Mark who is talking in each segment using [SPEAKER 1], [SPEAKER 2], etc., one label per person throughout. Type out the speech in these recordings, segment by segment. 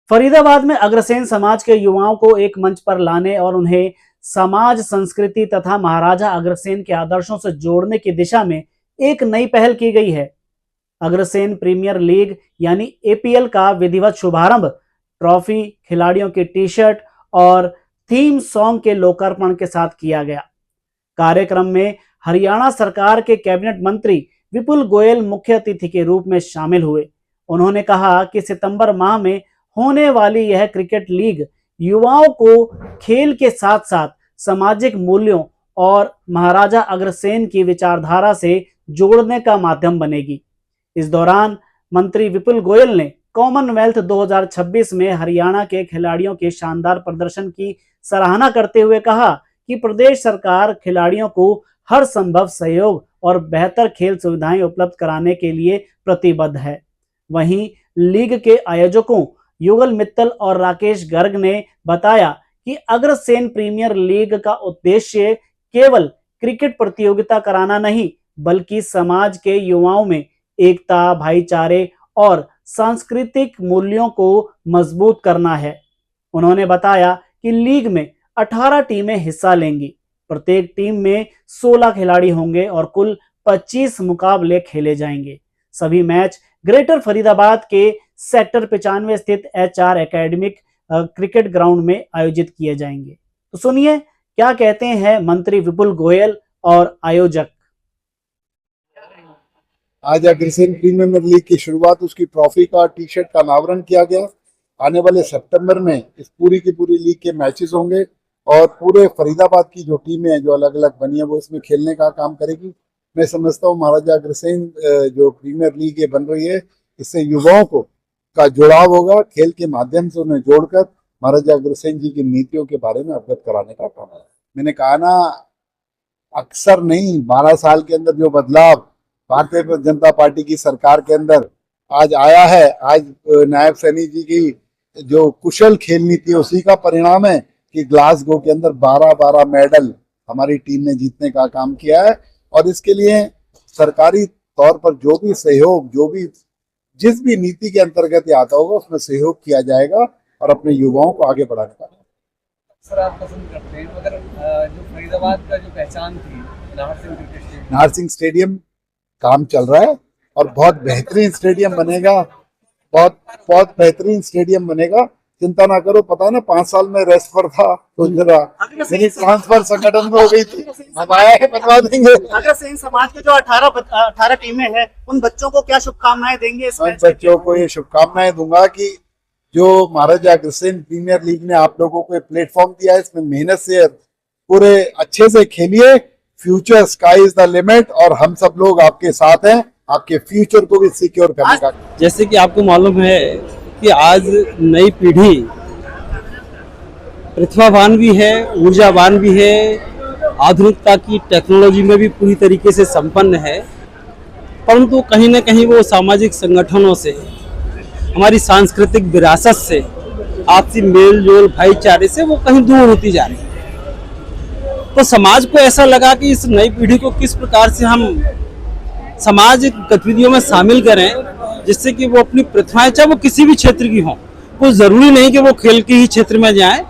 [SPEAKER 1] फरीदाबाद में अग्रसेन समाज के युवाओं को एक मंच पर लाने और उन्हें समाज, संस्कृति तथा महाराजा अग्रसेन के आदर्शों से जोड़ने की दिशा में एक नई पहल की गई है। अग्रसेन प्रीमियर लीग यानी एपीएल का विधिवत शुभारंभ ट्रॉफी, खिलाड़ियों की टी शर्ट और थीम सॉन्ग के लोकार्पण के साथ किया गया। कार्यक्रम में हरियाणा सरकार के कैबिनेट मंत्री विपुल गोयल मुख्य अतिथि के रूप में शामिल हुए। उन्होंने कहा कि सितंबर माह में होने वाली यह क्रिकेट लीग युवाओं को खेल के साथ साथ सामाजिक मूल्यों और महाराजा अग्रसेन की विचारधारा से जोड़ने का माध्यम बनेगी। इस दौरान मंत्री विपुल गोयल ने कॉमनवेल्थ 2026 में हरियाणा के खिलाड़ियों के शानदार प्रदर्शन की सराहना करते हुए कहा कि प्रदेश सरकार खिलाड़ियों को हर संभव सहयोग और बेहतर खेल सुविधाएं उपलब्ध कराने के लिए प्रतिबद्ध है। वहीं लीग के आयोजकों युगल मित्तल और राकेश गर्ग ने बताया कि अग्रसेन प्रीमियर लीग का उद्देश्य केवल क्रिकेट प्रतियोगिता कराना नहीं, बल्कि समाज के युवाओं में एकता, भाईचारे और सांस्कृतिक मूल्यों को मजबूत करना है। उन्होंने बताया कि लीग में 18 टीमें हिस्सा लेंगी। प्रत्येक टीम में 16 खिलाड़ी होंगे और कुल 25 मुकाबले खेले जाएंगे। सभी मैच ग्रेटर फरीदाबाद के सेक्टर 95 स्थित एचआर एकेडमिक क्रिकेट ग्राउंड में आयोजित किए जाएंगे। तो सुनिए क्या कहते हैं मंत्री विपुल गोयल और आयोजक।
[SPEAKER 2] आज अग्रसेन प्रीमियर लीग की शुरुआत, उसकी ट्रॉफी का, टी शर्ट का अनावरण किया गया। आने वाले सितंबर में इस पूरी की पूरी लीग के मैचेस होंगे और पूरे फरीदाबाद की जो टीमें हैं जो अलग अलग बनी है वो इसमें खेलने का काम करेगी। मैं समझता हूँ महाराजा अग्रसेन जो प्रीमियर लीग ये बन रही है, इससे युवाओं को का जुड़ाव होगा। खेल के माध्यम से उन्हें जोड़कर महाराजा अग्रसेन जी की नीतियों के बारे में अवगत कराने का काम है। मैंने कहा ना, अक्सर नहीं, 12 साल के अंदर जो बदलाव भारतीय जनता पार्टी की सरकार के अंदर आज आया है, आज नायब सैनी जी की जो कुशल खेल नीति है उसी का परिणाम है कि ग्लासगो के अंदर 12 मेडल हमारी टीम ने जीतने का काम किया है। और इसके लिए सरकारी तौर पर जो भी सहयोग, जो भी जिस भी नीति के अंतर्गत ये आता होगा उसमें सहयोग किया जाएगा और अपने युवाओं को आगे बढ़ाने का।
[SPEAKER 3] सर, आप पसंद करते हैं मगर जो फरीदाबाद का जो पहचान थी
[SPEAKER 2] नाहर सिंह स्टेडियम काम चल रहा है और बहुत बेहतरीन स्टेडियम बनेगा, बहुत बेहतरीन स्टेडियम बनेगा। चिंता ना करो, पता है ना 5 साल में रेस्ट पर था तो जरा मेरी ट्रांसफर संगठन में हो गई थी, हम आया है बनवा देंगे।
[SPEAKER 1] अग्रसेन समाज के जो 18 टीमें हैं उन बच्चों को क्या शुभकामनाएं देंगे?
[SPEAKER 2] उन बच्चों को ये शुभकामनाएं दूंगा कि जो महाराजा अग्रसेन प्रीमियर लीग ने आप लोगों को प्लेटफॉर्म दिया है, इसमें मेहनत से पूरे अच्छे से खेलिए। Future sky is the limit और हम सब लोग आपके साथ हैं, आपके फ्यूचर को भी सिक्योर करने का।
[SPEAKER 4] जैसे कि आपको मालूम है कि आज नई पीढ़ी प्रतिभावान भी है, ऊर्जावान भी है, आधुनिकता की टेक्नोलॉजी में भी पूरी तरीके से संपन्न है, परंतु कहीं न कहीं वो सामाजिक संगठनों से, हमारी सांस्कृतिक विरासत से, आपसी मेल जोल, भाईचारे से वो कहीं दूर होती जा रही है। तो समाज को ऐसा लगा कि इस नई पीढ़ी को किस प्रकार से हम समाज गतिविधियों में शामिल करें जिससे कि वो अपनी प्रतिभाएं, चाहे वो किसी भी क्षेत्र की हों, कोई ज़रूरी नहीं कि वो खेल के ही क्षेत्र में जाएं,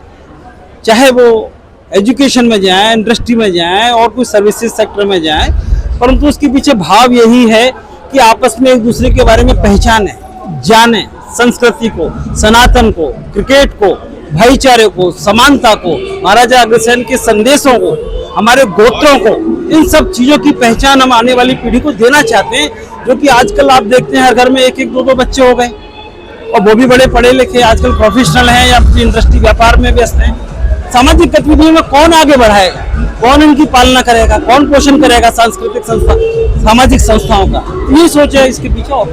[SPEAKER 4] चाहे वो एजुकेशन में जाएं, इंडस्ट्री में जाएं और कोई सर्विसेज सेक्टर में जाएं, परंतु उसके पीछे भाव यही है कि आपस में एक दूसरे के बारे में पहचानें, जानें, संस्कृति को, सनातन को, क्रिकेट को, भाईचारे को, समानता को, महाराजा अग्रसेन के संदेशों को, हमारे गोत्रों को, इन सब चीज़ों की पहचान हम आने वाली पीढ़ी को देना चाहते हैं। जो कि आजकल आप देखते हैं हर घर में 1-1, 2-2 बच्चे हो गए और वो भी बड़े पढ़े लिखे आजकल प्रोफेशनल हैं या अपनी इंडस्ट्री व्यापार में व्यस्त हैं। सामाजिक गतिविधियों में कौन आगे बढ़ाएगा, कौन इनकी पालना करेगा, कौन पोषण करेगा सांस्कृतिक संस्था, सामाजिक संस्थाओं का, ये सोच है इसके पीछे। और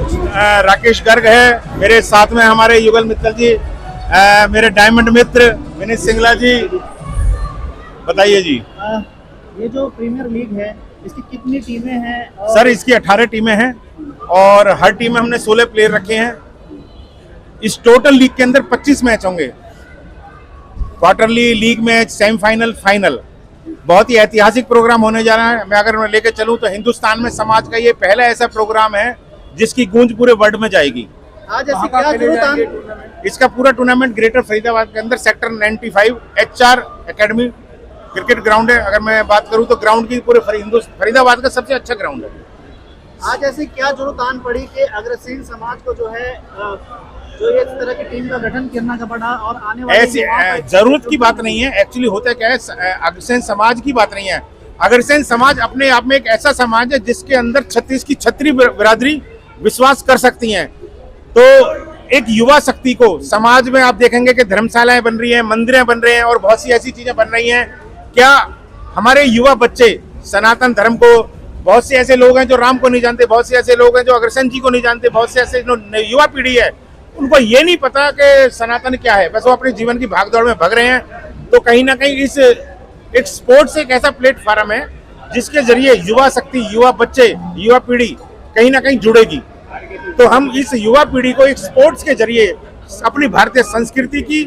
[SPEAKER 5] राकेश गर्ग है मेरे साथ में, हमारे युगल मित्तल जी, मेरे डायमंड मित्र विनीत सिंगला जी। बताइए जी।
[SPEAKER 1] ये जो प्रीमियर लीग है इसकी कितनी टीमें हैं?
[SPEAKER 5] सर, इसकी 18 टीमें हैं और हर टीम में हमने 16 प्लेयर रखे हैं। इस टोटल लीग के अंदर 25 मैच होंगे, quarterly, league match, semifinal, final. बहुत ही ऐतिहासिक प्रोग्राम होने जा रहा है। मैं अगर लेके चलूं तो हिंदुस्तान में समाज का ये पहला ऐसा प्रोग्राम है जिसकी गूंज पूरे वर्ल्ड में जाएगी।
[SPEAKER 1] आज ऐसी क्या जरूरत
[SPEAKER 5] इसका पूरा टूर्नामेंट ग्रेटर फरीदाबाद के अंदर sector 95 HR academy cricket ground है। अगर मैं बात करूं तो ग्राउंड की पूरे फरीदाबाद का सबसे अच्छा ग्राउंड है।
[SPEAKER 1] आज ऐसी क्या जरूरत आन पड़ी कि अग्रसेन समाज को जो है जो ये इस तरह की टीम का गठन करना का पड़ा और आने वाले
[SPEAKER 5] ऐसी जरूरत की बात नहीं है। एक्चुअली होता क्या है, अग्रसेन समाज की बात नहीं है। अग्रसेन समाज अपने आप में एक ऐसा समाज है जिसके अंदर 36 की छत्री बिरादरी विश्वास कर सकती हैं। तो एक युवा शक्ति को समाज में आप देखेंगे कि धर्मशालाएं बन रही हैं, मंदिरें बन रहे हैं और बहुत सी ऐसी चीजें बन रही हैं। क्या हमारे युवा बच्चे सनातन धर्म को, बहुत से ऐसे लोग हैं जो राम को नहीं जानते, बहुत से ऐसे लोग हैं जो अग्रसेन जी को नहीं जानते, बहुत से ऐसे जो युवा पीढ़ी है उनको ये नहीं पता कि सनातन क्या है, बस वो अपने जीवन की भागदौड़ में भाग रहे हैं। तो कहीं ना कहीं इस एक स्पोर्ट्स एक ऐसा प्लेटफॉर्म है जिसके जरिए युवा शक्ति, युवा बच्चे, युवा पीढ़ी कहीं ना कहीं जुड़ेगी। तो हम इस युवा पीढ़ी को एक स्पोर्ट्स के जरिए अपनी भारतीय संस्कृति की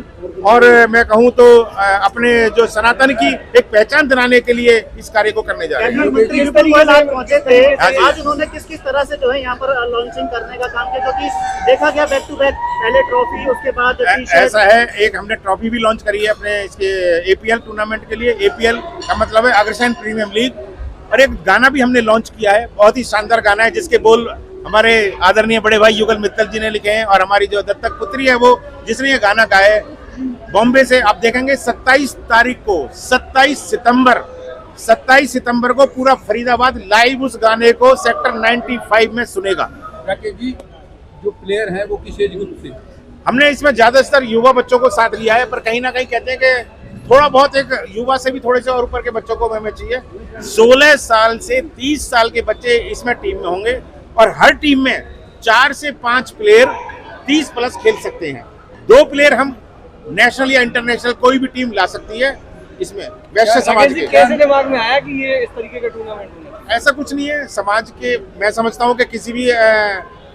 [SPEAKER 5] और मैं कहूं तो अपने जो सनातन की एक पहचान दिलाने के लिए इस कार्य को करने जा रहे हैं।
[SPEAKER 1] मंत्री विपिन गोयल आज पहुंचे थे, आज उन्होंने किस किस तरह से जो है यहाँ पर लॉन्चिंग करने का काम किया, क्योंकि देखा गया बैक टू बैक पहले ट्रॉफी, उसके बाद
[SPEAKER 5] ऐसा है, एक हमने ट्रॉफी भी लॉन्च करी है अपने इसके APL टूर्नामेंट के लिए। APL का मतलब है अग्रसेन प्रीमियम लीग। और एक गाना भी हमने लॉन्च किया है, बहुत ही शानदार गाना है जिसके बोल हमारे आदरणीय बड़े भाई युगल मित्तल जी ने लिखे हैं और हमारी जो दत्तक पुत्री है वो जिसने ये गाना गाया है बॉम्बे से। आप देखेंगे 27 तारीख को 27 सितंबर को पूरा फरीदाबाद लाइव उस गाने को सेक्टर 95 में सुनेगा।
[SPEAKER 3] राकेश जी, जो प्लेयर हैं वो किस एज ग्रुप से?
[SPEAKER 5] हमने इसमें ज्यादातर युवा बच्चों को साथ लिया है, पर कहीं ना कहीं कहते हैं कि थोड़ा बहुत एक युवा से भी थोड़े से और ऊपर के बच्चों को हमें चाहिए। 16 साल से 30 साल के बच्चे इसमें टीम में होंगे और हर टीम में 4 से 5 प्लेयर 30 प्लस खेल सकते हैं। 2 प्लेयर हम नेशनल या इंटरनेशनल कोई भी टीम ला सकती है इसमें वैश्य समाज के।
[SPEAKER 3] कैसे दिमाग में आया कि ये इस तरीके का टूर्नामेंट होना?
[SPEAKER 5] ऐसा कुछ नहीं है, समाज के मैं समझता हूँ कि किसी भी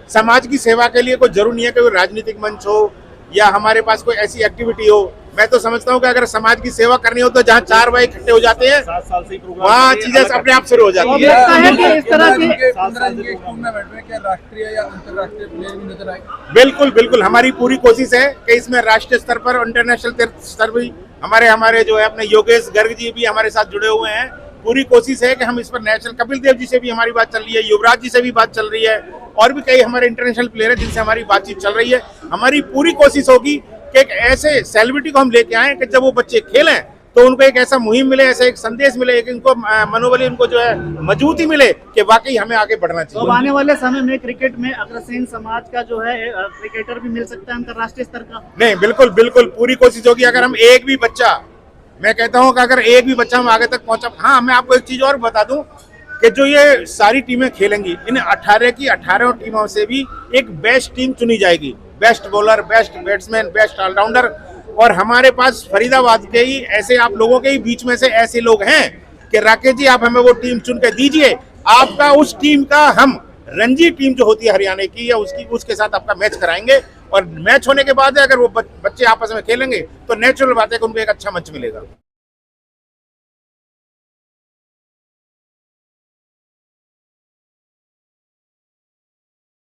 [SPEAKER 5] समाज की सेवा के लिए कोई जरूरी नहीं है कि कोई राजनीतिक मंच हो या हमारे पास कोई ऐसी एक्टिविटी हो। मैं तो समझता हूँ कि अगर समाज की सेवा करनी हो तो जहाँ 4 भाई इकट्ठे हो जाते हैं वहाँ चीजें अपने आप शुरू हो जाती है।
[SPEAKER 3] टूर्नामेंट में क्या राष्ट्रीय या अंतर्राष्ट्रीय प्लेयर भी नजर आए?
[SPEAKER 5] बिल्कुल बिल्कुल, हमारी पूरी कोशिश है कि इसमें राष्ट्रीय स्तर पर, इंटरनेशनल स्तर भी हमारे जो है अपने योगेश गर्ग जी भी हमारे साथ जुड़े हुए हैं। पूरी कोशिश है कि हम इस पर नेशनल, कपिल देव जी से भी हमारी बात चल रही है, युवराज जी से भी बात चल रही है और भी कई हमारे इंटरनेशनल प्लेयर है जिनसे हमारी बातचीत चल रही है। हमारी पूरी कोशिश होगी कि एक ऐसे सेलिब्रिटी को हम लेके आए कि जब वो बच्चे खेलें तो उनको एक ऐसा मुहिम मिले, ऐसा एक संदेश मिले कि उनको मनोबल, उनको जो है मजबूती मिले कि वाकई हमें आगे बढ़ना चाहिए।
[SPEAKER 1] तो आने वाले समय में क्रिकेट में अग्रसेन समाज का जो है क्रिकेटर भी मिल सकता है अंतर्राष्ट्रीय स्तर का?
[SPEAKER 5] नहीं, बिल्कुल बिल्कुल पूरी कोशिश होगी। अगर हम एक भी बच्चा, मैं कहता हूं कि अगर एक भी बच्चा हम आगे तक पहुंचा। हाँ, मैं आपको एक चीज और बता दूं कि जो ये सारी टीमें खेलेंगी, इन 18 की 18 टीमों से भी एक बेस्ट टीम चुनी जाएगी। Best bowler, best batsman, best allrounder. और हमारे पास फरीदाबाद के ही ऐसे आप लोगों के ही बीच में से ऐसे लोग हैं कि राकेश जी आप हमें वो टीम चुन के दीजिए, आपका उस टीम का हम रणजी टीम जो होती है हरियाणा की या उसके साथ आपका मैच कराएंगे। और मैच होने के बाद अगर वो बच्चे आपस में खेलेंगे तो नेचुरल बात है कि उनको एक अच्छा मंच मिलेगा।